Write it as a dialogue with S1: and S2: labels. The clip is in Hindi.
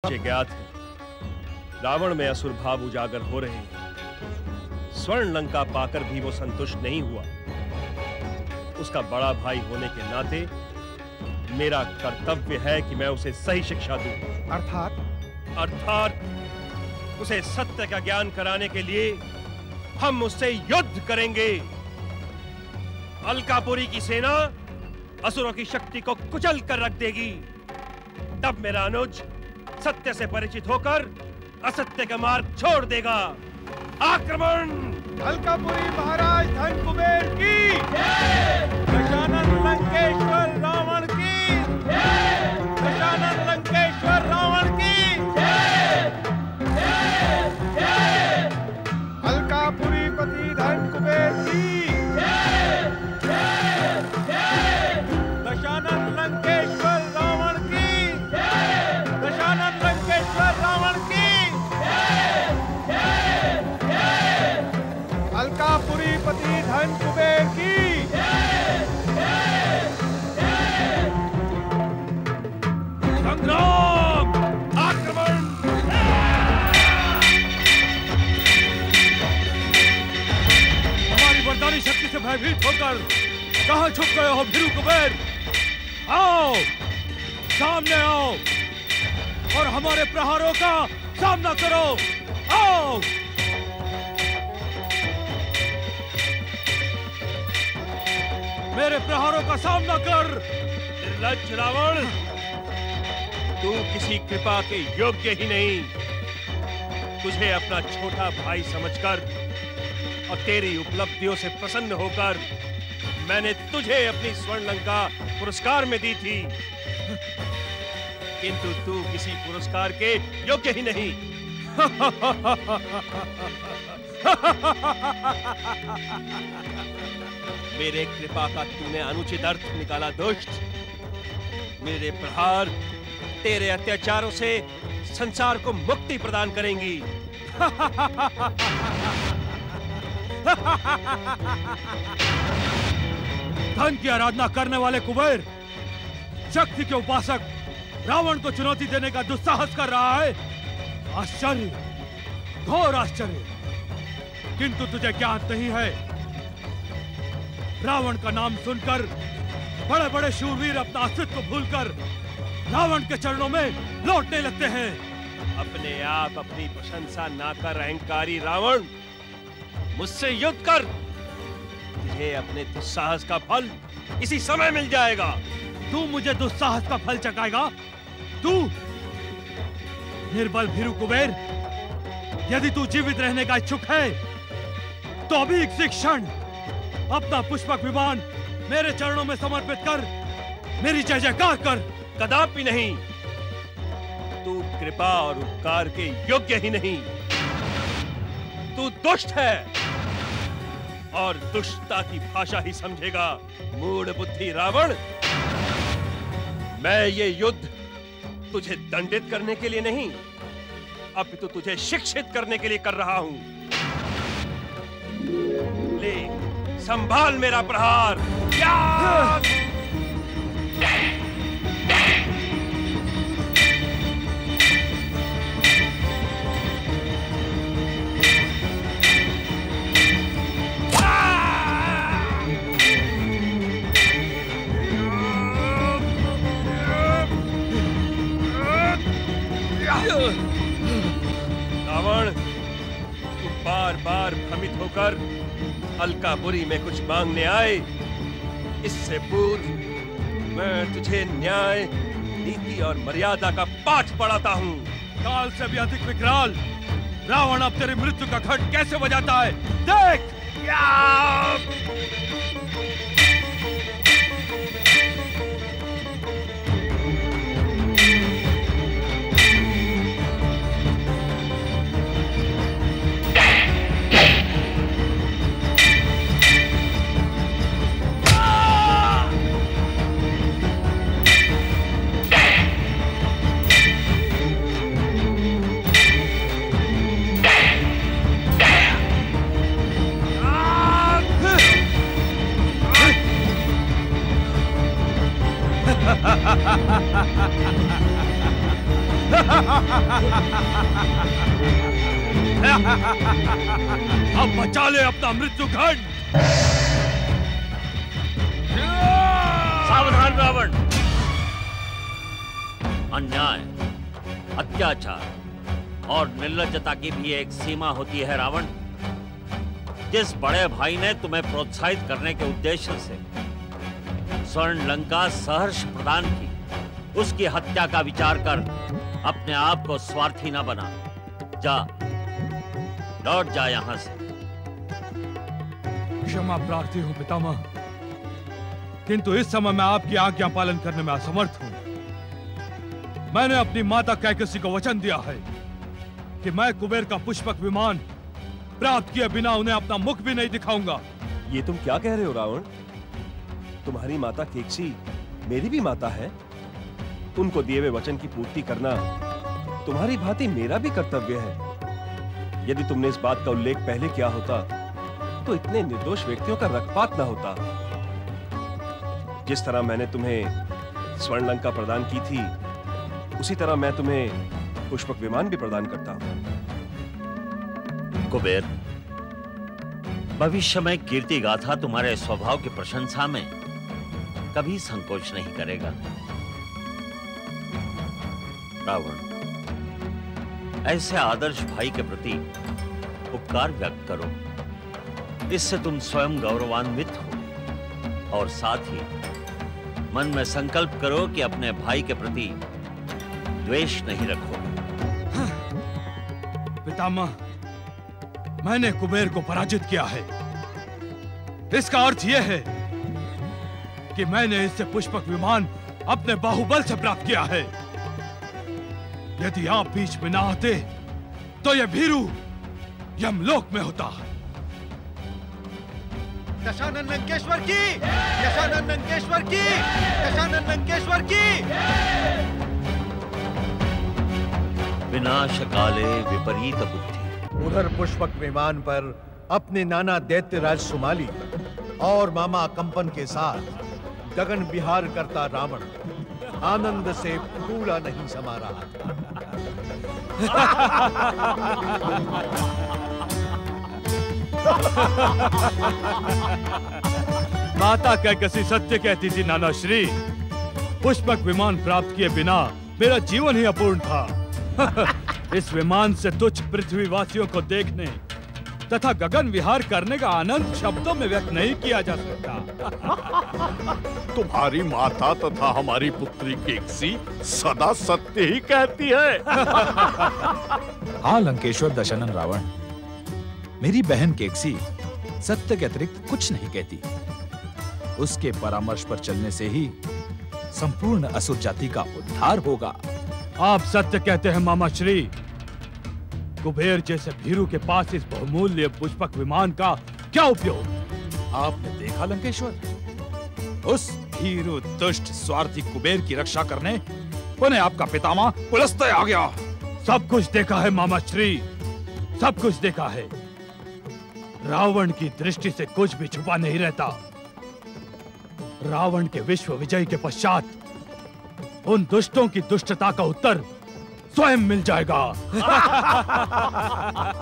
S1: मुझे ज्ञात है रावण में असुर भाव उजागर हो रहे हैं। स्वर्ण लंका पाकर भी वो संतुष्ट नहीं हुआ। उसका बड़ा भाई होने के नाते मेरा कर्तव्य है कि मैं उसे सही शिक्षा दूं। अर्थात उसे सत्य का ज्ञान कराने के लिए हम उससे युद्ध करेंगे। अलकापुरी की सेना असुरों की शक्ति को कुचल कर रख देगी। तब मेरा अनुज सत्य से परिचित होकर असत्य का मार्ग छोड़ देगा। आक्रमण!
S2: अलकापुरी महाराज धन कुबेर की जय! दशानन लंकेश्वर रावण की जय! दशानन लंकेश्वर रावण की जय! जय! जय! अलकापुरी पति धन कुबेर की जय! जय! जय! दशानन लंकेश्वर रावण की जय! दशानन लंकेश्वर रावण की जय! जय! जय! अलकापुरी पति धन कुबेर की जय! जय! जय!
S1: संग्राम! आक्रमण!
S2: हमारी वरदानी शक्ति से भयभीत होकर कहां छुप गए हो भीरू कुबेर? आओ, सामने आओ और हमारे प्रहारों का सामना करो। आओ! मेरे प्रहारों का सामना कर।
S1: निर्लज्ज रावण, तू किसी कृपा के योग्य ही नहीं। तुझे अपना छोटा भाई समझकर और तेरी उपलब्धियों से प्रसन्न होकर मैंने तुझे अपनी स्वर्ण लंका पुरस्कार में दी थी, किंतु तू किसी पुरस्कार के योग्य ही नहीं। मेरे कृपा का तूने अनुचित अर्थ निकाला दुष्ट। मेरे प्रहार तेरे अत्याचारों से संसार को मुक्ति प्रदान करेंगी।
S2: धन की आराधना करने वाले कुबेर शक्ति के उपासक रावण को चुनौती देने का दुस्साहस कर रहा है। आश्चर्य, घोर आश्चर्य। किंतु तुझे ज्ञात नहीं है, रावण का नाम सुनकर बड़े बड़े शूरवीर अपना अस्तित्व को भूलकर रावण के चरणों में लौटने लगते हैं।
S1: अपने आप अपनी प्रशंसा ना कर अहंकारी रावण, मुझसे युद्ध कर। तुझे अपने दुस्साहस का फल इसी समय मिल जाएगा।
S2: तू मुझे दुस्साहस का फल चखाएगा? तू निर्बल भीरू कुबेर, यदि तू जीवित रहने का इच्छुक है तो अभी इसी क्षण अपना पुष्पक विमान मेरे चरणों में समर्पित कर मेरी जय जयकार कर।
S1: कदापि नहीं। तू कृपा और उपकार के योग्य ही नहीं। तू दुष्ट है और दुष्टता की भाषा ही समझेगा। मूढ़ बुद्धि रावण, मैं ये युद्ध तुझे दंडित करने के लिए नहीं, अपितु तुझे शिक्षित करने के लिए कर रहा हूं। ले, संभाल मेरा प्रहार। रावण, तू बार बार भ्रमित होकर अलकापुरी में कुछ मांगने आए। इससे पूर्व मैं तुझे न्याय, नीति और मर्यादा का पाठ पढ़ाता हूँ।
S2: काल से भी अधिक विकराल रावण अब तेरी मृत्यु का घंट कैसे बजाता है, देख। अब बचा ले अपना मृत्यु खंड।
S3: सावधान रावण। अन्याय, अत्याचार और निर्लज्जता की भी एक सीमा होती है रावण। जिस बड़े भाई ने तुम्हें प्रोत्साहित करने के उद्देश्य से स्वर्ण लंका सहर्ष प्रदान की, उसकी हत्या का विचार कर अपने आप को स्वार्थी न बना। जा, लौट जा यहां से।
S2: क्षमा प्रार्थी हूं पितामह, किंतु इस समय मैं आपकी आज्ञा पालन करने में असमर्थ हूं। मैंने अपनी माता कैकसी को वचन दिया है कि मैं कुबेर का पुष्पक विमान प्राप्त किए बिना उन्हें अपना मुख भी नहीं दिखाऊंगा।
S1: ये तुम क्या कह रहे हो रावण? तुम्हारी माता केकसी मेरी भी माता है। उनको दिए हुए वचन की पूर्ति करना तुम्हारी भांति मेरा भी कर्तव्य है। यदि तुमने इस बात का उल्लेख पहले किया होता तो इतने निर्दोष व्यक्तियों का रक्तपात न होता। जिस तरह मैंने तुम्हें स्वर्ण लंका प्रदान की थी, उसी तरह मैं तुम्हें पुष्पक विमान भी प्रदान करता हूं।
S3: कुबेर, भविष्य में कीर्ति गाथा तुम्हारे स्वभाव की प्रशंसा में कभी संकोच नहीं करेगा। रावण, ऐसे आदर्श भाई के प्रति उपकार व्यक्त करो। इससे तुम स्वयं गौरवान्वित हो और साथ ही मन में संकल्प करो कि अपने भाई के प्रति द्वेष नहीं रखोगे।
S2: पितामह, मैंने कुबेर को पराजित किया है। इसका अर्थ यह है कि मैंने इससे पुष्पक विमान अपने बाहुबल से प्राप्त किया है। यदि आप बीच में ना आते तो यह भीरू यमलोक में होता।
S4: दशानन लंकेश्वर की, दशानन लंकेश्वर की, दशानन लंकेश्वर की।
S3: विनाश काले विपरीत बुद्धि।
S4: उधर पुष्पक विमान पर अपने नाना दैत्यराज सुमाली और मामा कंपन के साथ गगन विहार करता रावण आनंद से फूला नहीं समा रहा था।
S2: माता कैकसी सत्य कहती थी नाना श्री। पुष्पक विमान प्राप्त किए बिना मेरा जीवन ही अपूर्ण था। इस विमान से तुच्छ पृथ्वीवासियों को देखने तथा गगन विहार करने का आनंद शब्दों में व्यक्त नहीं किया जा सकता।
S5: तुम्हारी माता तथा हमारी पुत्री केकसी सदा सत्य ही कहती है।
S6: हाँ लंकेश्वर दशानन रावण, मेरी बहन केकसी सत्य के अतिरिक्त कुछ नहीं कहती। उसके परामर्श पर चलने से ही संपूर्ण असुर जाति का उद्धार होगा।
S2: आप सत्य कहते हैं मामा श्री। कुबेर जैसे भीरू के पास इस बहुमूल्य पुष्पक विमान का क्या उपयोग?
S6: आपने देखा लंकेश्वर, उस भीरू दुष्ट स्वार्थी कुबेर की रक्षा करने उन्हें आपका पितामह पुलस्त्य आ गया।
S2: सब कुछ देखा है मामा श्री, सब कुछ देखा है। रावण की दृष्टि से कुछ भी छुपा नहीं रहता। रावण के विश्व विजय के पश्चात उन दुष्टों की दुष्टता का उत्तर स्वयं मिल जाएगा।